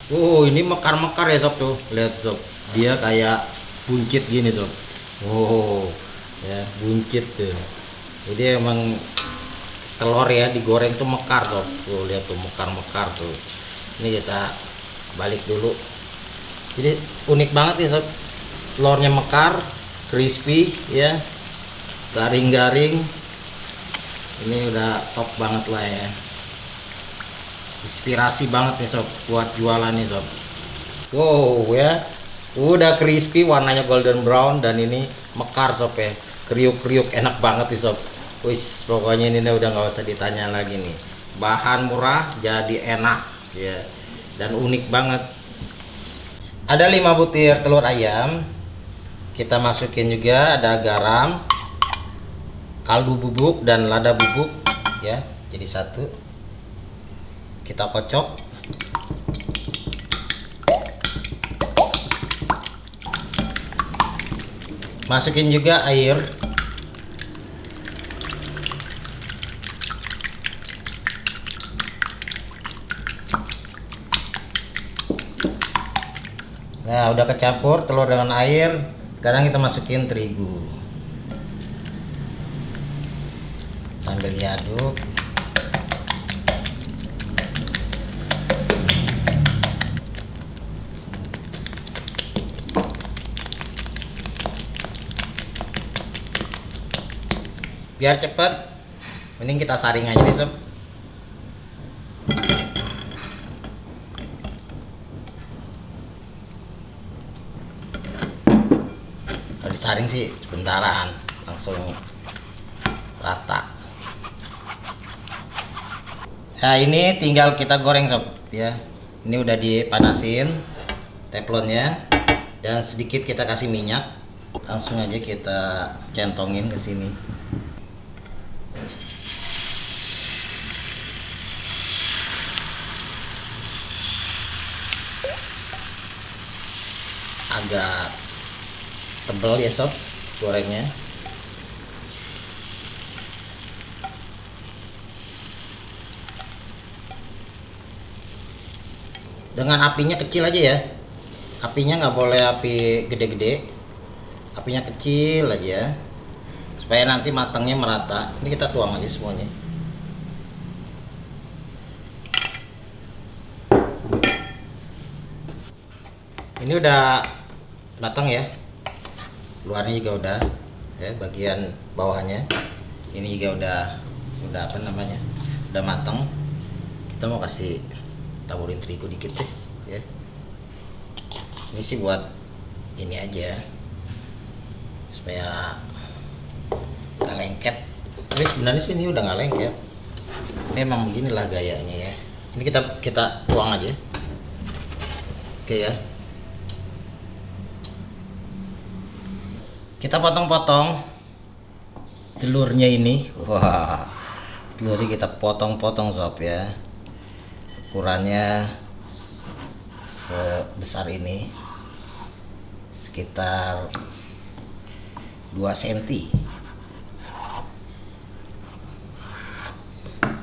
Ini mekar-mekar ya sob tuh. Lihat sob. Dia kayak buncit gini sob. Ya buncit tuh. Jadi emang telur ya digoreng tuh mekar sob. Tuh lihat tuh mekar-mekar tuh. Ini kita balik dulu. Jadi unik banget nih sob. Telurnya mekar, crispy ya. Garing-garing. Ini udah top banget lah ya. Inspirasi banget nih sob buat jualan nih sob. Ya udah crispy, warnanya golden brown, dan ini mekar sob ya, kriuk-kriuk, enak banget nih sob. Wis pokoknya ini udah nggak usah ditanya lagi nih, bahan murah jadi enak ya, dan unik banget. Ada 5 butir telur ayam, kita masukin juga ada garam, kaldu bubuk, dan lada bubuk ya, jadi satu. Kita kocok. Masukin juga air. Nah, udah kecampur telur dengan air. Sekarang kita masukin terigu. Sambil diaduk. Biar cepet, mending kita saring aja deh sob. Kalau disaring sih sebentaran, langsung rata. Nah ini tinggal kita goreng sob ya. Ini udah dipanasin teflonnya, dan sedikit kita kasih minyak. Langsung aja kita centongin ke sini. Agak tebal ya sob gorengnya. Dengan apinya kecil aja ya, apinya nggak boleh api gede-gede, apinya kecil aja supaya nanti matangnya merata. Ini kita tuang aja semuanya. Ini udah matang ya, luarnya juga udah ya, bagian bawahnya ini juga udah apa namanya, udah matang. Kita mau kasih taburin terigu dikit deh ya. Ini sih buat ini aja supaya nggak lengket, tapi sebenarnya sih ini udah nggak lengket. Ini emang beginilah gayanya ya. Ini kita tuang aja. Oke ya, kita potong-potong telurnya ini. Wah, telurnya kita potong-potong sob ya, ukurannya sebesar ini, sekitar 2 cm.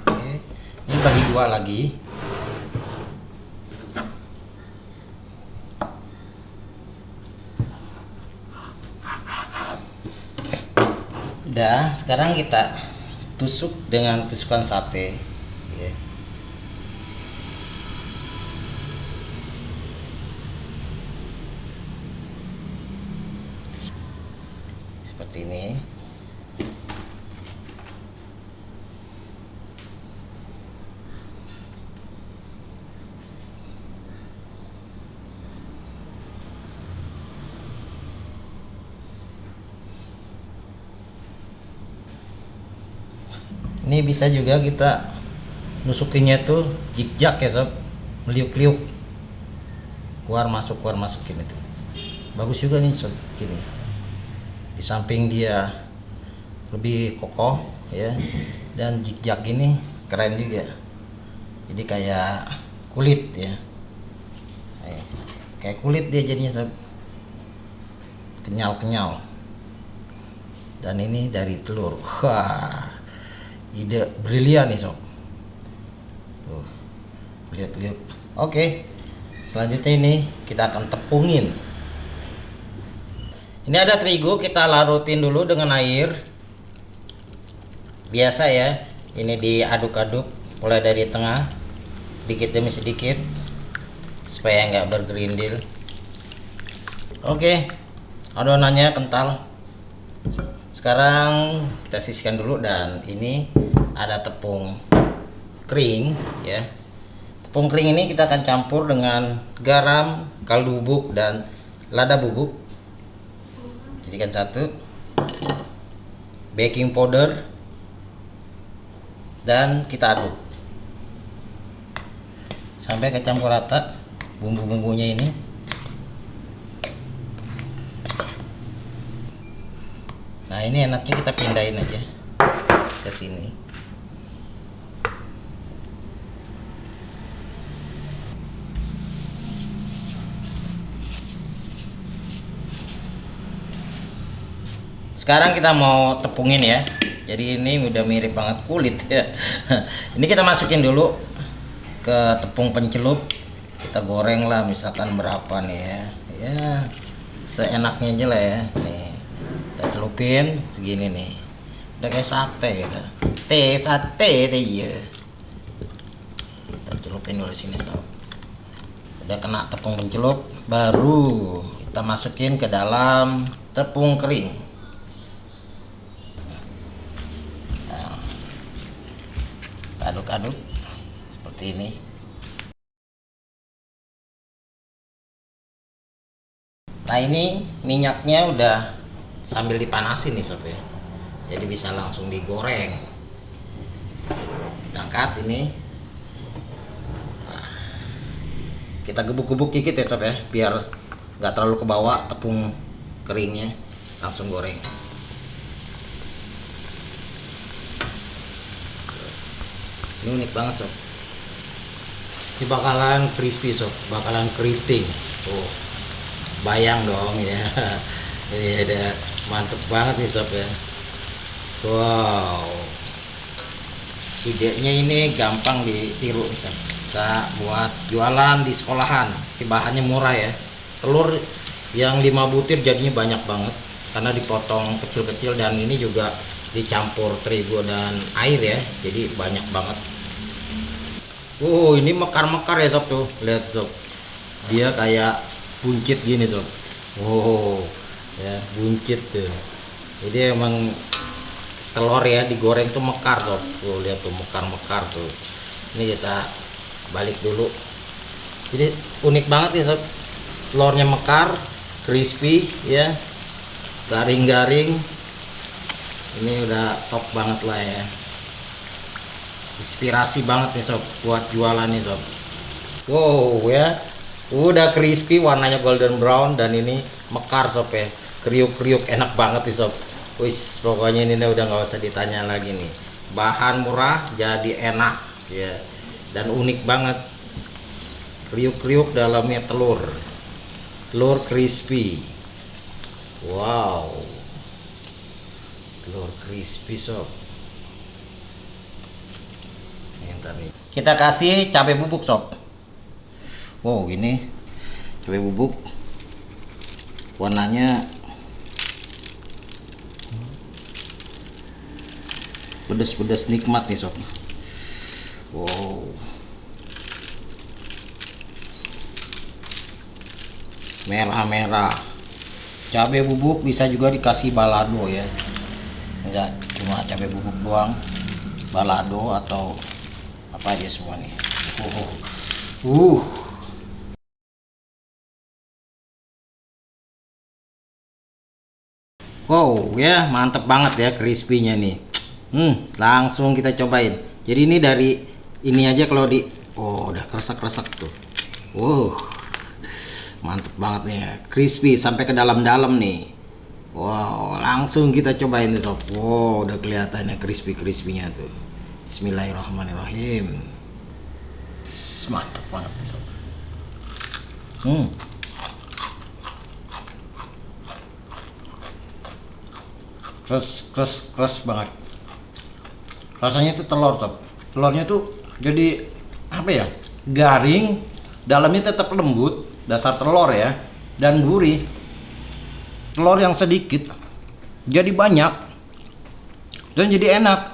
Oke, ini bagi 2 lagi. Udah, sekarang kita tusuk dengan tusukan sate ya. Seperti ini. Ini bisa juga kita nusukinnya tuh zigzag ya sob, meliuk-liuk, keluar masukin itu. Bagus juga nih sob gini. Di samping dia lebih kokoh ya, dan zigzag ini keren juga. Jadi kayak kulit ya. Kayak kulit dia jadinya sob. Kenyal-kenyal. Dan ini dari telur. Wah, ide brilian nih sob. Tuh, lihat. Oke, Selanjutnya ini kita akan tepungin. Ini ada terigu, kita larutin dulu dengan air. Biasa ya, ini diaduk-aduk mulai dari tengah, dikit demi sedikit, supaya nggak bergerindil. Oke, adonannya kental. Sekarang kita sisihkan dulu, dan ini ada tepung kering ya. Tepung kering ini kita akan campur dengan garam, kaldu bubuk, dan lada bubuk. Jadikan satu. Baking powder, dan kita aduk sampai kecampur rata bumbu-bumbunya ini. Nah, ini enaknya kita pindahin aja ke sini. Sekarang kita mau tepungin ya. Jadi ini udah mirip banget kulit ya. Ini kita masukin dulu ke tepung pencelup. Kita goreng lah, misalkan berapa nih ya. Ya, seenaknya aja lah ya. Nih, kita celupin segini nih. Udah kayak sate gitu. Sate deh ya. Kita celupin dulu sini sob. Udah kena tepung pencelup, baru kita masukin ke dalam tepung kering. Aduk-aduk seperti ini. Nah, ini minyaknya udah sambil dipanasin nih sob ya, jadi bisa langsung digoreng. Kita angkat ini. Nah, kita gebuk-gebuk dikit ya sob ya, biar nggak terlalu ke bawah tepung keringnya. Langsung goreng. Ini unik banget sob. Ini bakalan crispy sob, bakalan keriting. Oh, bayang dong ya. Ini ada mantep banget nih sob ya. Wow, idenya ini gampang ditiru nih sob. Bisa buat jualan di sekolahan. Ini bahannya murah ya. Telur yang 5 butir jadinya banyak banget karena dipotong kecil-kecil, dan ini juga dicampur terigu dan air ya, jadi banyak banget. Ini mekar-mekar ya sob tuh, lihat sob, dia kayak buncit gini sob. Ya buncit tuh. Jadi emang telur ya digoreng tuh mekar sob. Tuh lihat tuh, mekar-mekar tuh. Ini kita balik dulu. Jadi unik banget nih sob, telurnya mekar, crispy ya, garing-garing. Ini udah top banget lah ya. Inspirasi banget nih sob buat jualan nih sob. Wow ya, udah crispy, warnanya golden brown, dan ini mekar sob ya, kriuk-kriuk, enak banget nih sob. Wis, pokoknya ini udah nggak usah ditanya lagi nih. Bahan murah jadi enak ya, dan unik banget. Kriuk-kriuk, dalamnya telur crispy. Wow, telur crispy sob. Kita kasih cabai bubuk sob. Wow, ini cabai bubuk warnanya pedas-pedas nikmat nih sob. Wow, merah-merah. Cabai bubuk bisa juga dikasih balado ya, enggak cuma cabai bubuk doang, balado atau apa aja semua nih. Wow ya, mantep banget ya crispy-nya nih. Langsung kita cobain. Jadi ini dari ini aja kalau di udah kresek-kresek tuh. Mantep banget nih ya, crispy sampai ke dalam-dalam nih. Wow, langsung kita cobain nih sob. Wow, udah kelihatannya crispy-crispy-nya tuh. Bismillahirrahmanirrahim. Mantap banget sob. Keras banget. Rasanya itu telur sob. Telurnya tuh jadi apa ya? Garing, Dalamnya tetap lembut, dasar telur ya, dan gurih. Telur yang sedikit jadi banyak dan jadi enak.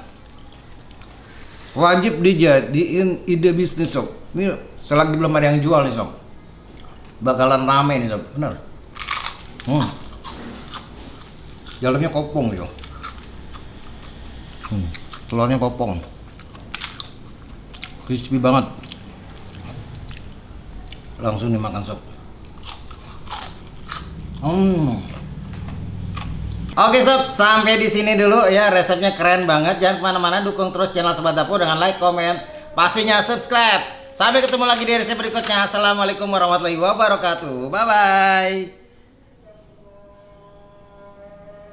Wajib dijadiin ide bisnis sob. Ini selagi belum ada yang jual nih sob, bakalan rame nih sob, bener. Dalamnya kopong yo. Telurnya kopong, crispy banget. Langsung dimakan sob. Oke sob, sampai di sini dulu ya, resepnya keren banget. Jangan kemana-mana, dukung terus channel Sobat Dapur dengan like, komen, pastinya subscribe. Sampai ketemu lagi di resep berikutnya. Assalamualaikum warahmatullahi wabarakatuh. Bye bye.